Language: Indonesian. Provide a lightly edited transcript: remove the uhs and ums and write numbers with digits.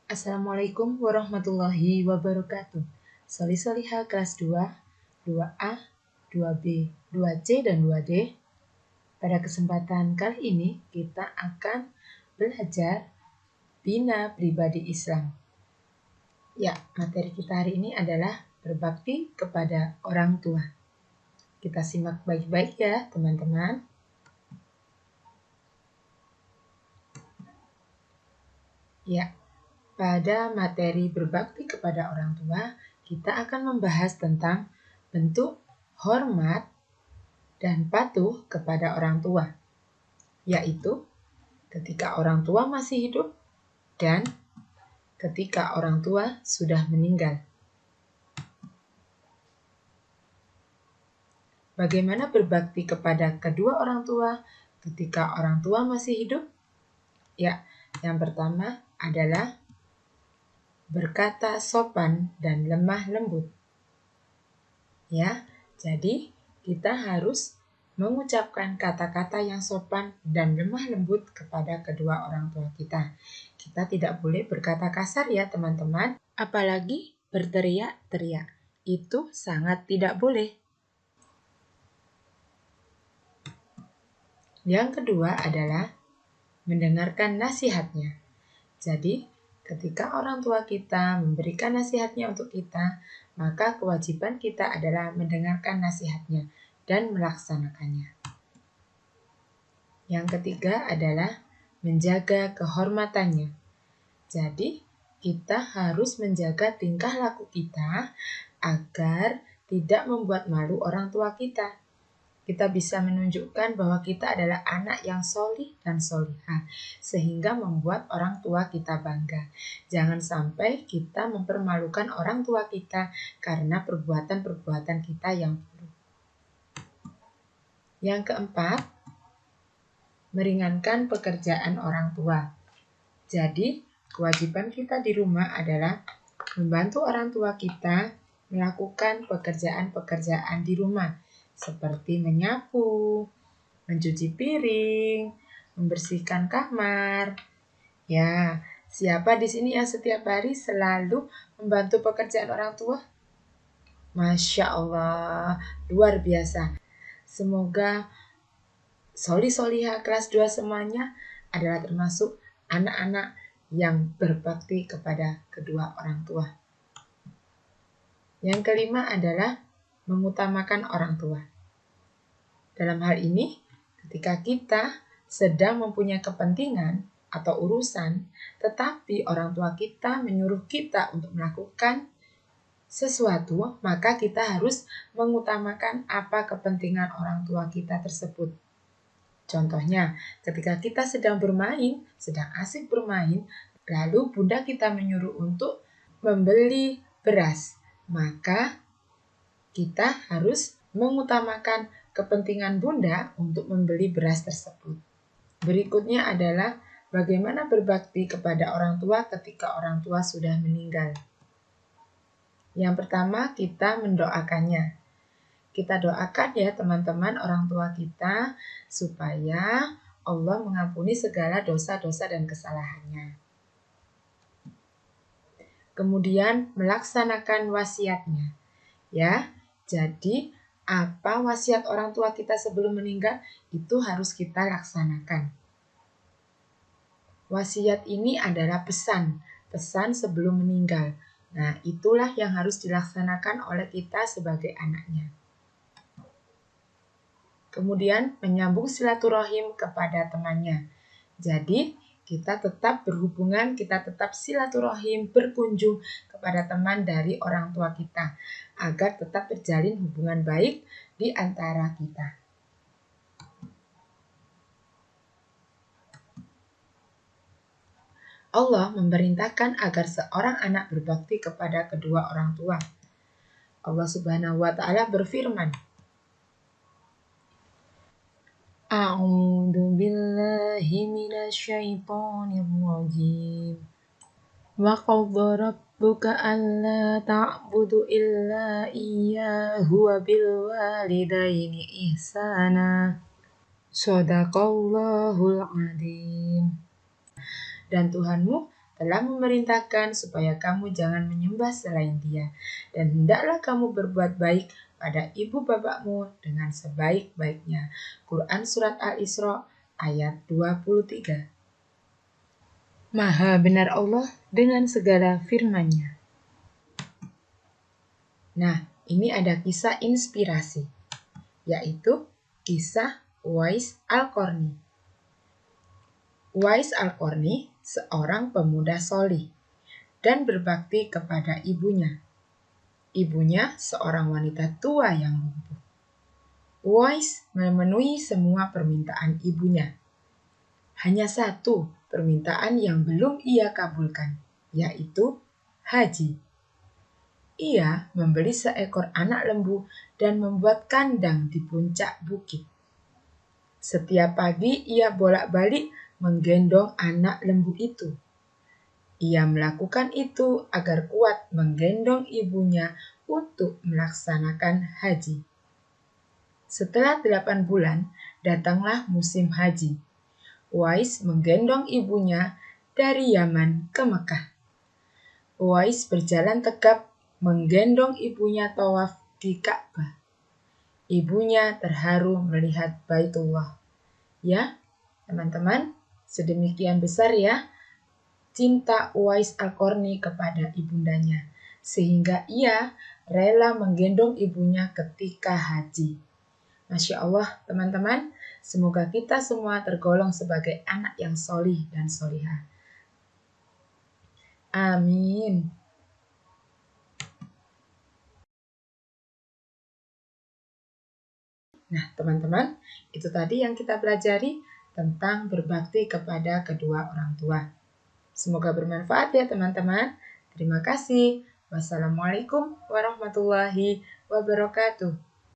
Assalamualaikum warahmatullahi wabarakatuh. Solih-solihah kelas 2, 2A, 2B, 2C, dan 2D. Pada kesempatan kali ini kita akan belajar bina pribadi Islam. Ya, materi kita hari ini adalah berbakti kepada orang tua. Kita simak baik-baik ya teman-teman. Ya, pada materi berbakti kepada orang tua, kita akan membahas tentang bentuk hormat dan patuh kepada orang tua, yaitu ketika orang tua masih hidup dan ketika orang tua sudah meninggal. Bagaimana berbakti kepada kedua orang tua ketika orang tua masih hidup? Ya, yang pertama adalah berkata sopan dan lemah lembut. Ya, jadi kita harus mengucapkan kata-kata yang sopan dan lemah lembut kepada kedua orang tua kita. Kita tidak boleh berkata kasar ya teman-teman, apalagi berteriak-teriak. Itu sangat tidak boleh. Yang kedua adalah mendengarkan nasihatnya. Jadi, ketika orang tua kita memberikan nasihatnya untuk kita, maka kewajiban kita adalah mendengarkan nasihatnya dan melaksanakannya. Yang ketiga adalah menjaga kehormatannya. Jadi, kita harus menjaga tingkah laku kita agar tidak membuat malu orang tua kita. Kita bisa menunjukkan bahwa kita adalah anak yang solih dan solihah, sehingga membuat orang tua kita bangga. Jangan sampai kita mempermalukan orang tua kita karena perbuatan-perbuatan kita yang buruk. Yang keempat, meringankan pekerjaan orang tua. Jadi, kewajiban kita di rumah adalah membantu orang tua kita melakukan pekerjaan-pekerjaan di rumah, seperti menyapu, mencuci piring, membersihkan kamar. Ya, siapa di sini yang setiap hari selalu membantu pekerjaan orang tua? Masya Allah, luar biasa. Semoga solih-solihah kelas 2 semuanya adalah termasuk anak-anak yang berbakti kepada kedua orang tua. Yang kelima adalah mengutamakan orang tua. Dalam hal ini, ketika kita sedang mempunyai kepentingan atau urusan, tetapi orang tua kita menyuruh kita untuk melakukan sesuatu, maka kita harus mengutamakan apa kepentingan orang tua kita tersebut. Contohnya, ketika kita sedang bermain, sedang asik bermain, lalu bunda kita menyuruh untuk membeli beras, maka kita harus mengutamakan kepentingan bunda untuk membeli beras tersebut. Berikutnya adalah bagaimana berbakti kepada orang tua ketika orang tua sudah meninggal. Yang pertama, kita mendoakannya. Kita doakan ya teman-teman orang tua kita supaya Allah mengampuni segala dosa-dosa dan kesalahannya. Kemudian melaksanakan wasiatnya. Ya, jadi apa wasiat orang tua kita sebelum meninggal itu harus kita laksanakan. Wasiat ini adalah pesan sebelum meninggal. Nah, itulah yang harus dilaksanakan oleh kita sebagai anaknya. Kemudian menyambung silaturahim kepada temannya. Jadi, kita tetap berhubungan, kita tetap silaturahim, berkunjung kepada teman dari orang tua kita, agar tetap terjalin hubungan baik di antara kita. Allah memerintahkan agar seorang anak berbakti kepada kedua orang tua. Allah Subhanahu wa Ta'ala berfirman, A'udzu billahi minasyaitonir rajim. Wa qadha rabbuka alla ta'budu illa iyyahu wa bil walidaini ihsana. Shadaqallahul adzim. Dan Tuhanmu telah memerintahkan supaya kamu jangan menyembah selain Dia, dan hendaklah kamu berbuat baik pada ibu bapakmu dengan sebaik-baiknya. Quran Surat Al-Isra ayat 23. Maha benar Allah dengan segala firman-Nya. Nah, ini ada kisah inspirasi, yaitu kisah Uwais Al-Qarni. Uwais Al-Qarni seorang pemuda solih dan berbakti kepada ibunya. Ibunya seorang wanita tua yang lumpuh. Uwais memenuhi semua permintaan ibunya. Hanya satu permintaan yang belum ia kabulkan, yaitu haji. Ia membeli seekor anak lembu dan membuat kandang di puncak bukit. Setiap pagi ia bolak-balik menggendong anak lembu itu. Ia melakukan itu agar kuat menggendong ibunya untuk melaksanakan haji. Setelah 8 bulan, datanglah musim haji. Uwais menggendong ibunya dari Yaman ke Mekah. Uwais berjalan tegap menggendong ibunya tawaf di Ka'bah. Ibunya terharu melihat Baitullah. Ya, teman-teman, sedemikian besar ya cinta Uwais Al-Qarni kepada ibundanya, sehingga ia rela menggendong ibunya ketika haji. Masya Allah, teman-teman, semoga kita semua tergolong sebagai anak yang solih dan solihah. Amin. Nah, teman-teman, itu tadi yang kita pelajari tentang berbakti kepada kedua orang tua. Semoga bermanfaat ya teman-teman. Terima kasih. Wassalamualaikum warahmatullahi wabarakatuh.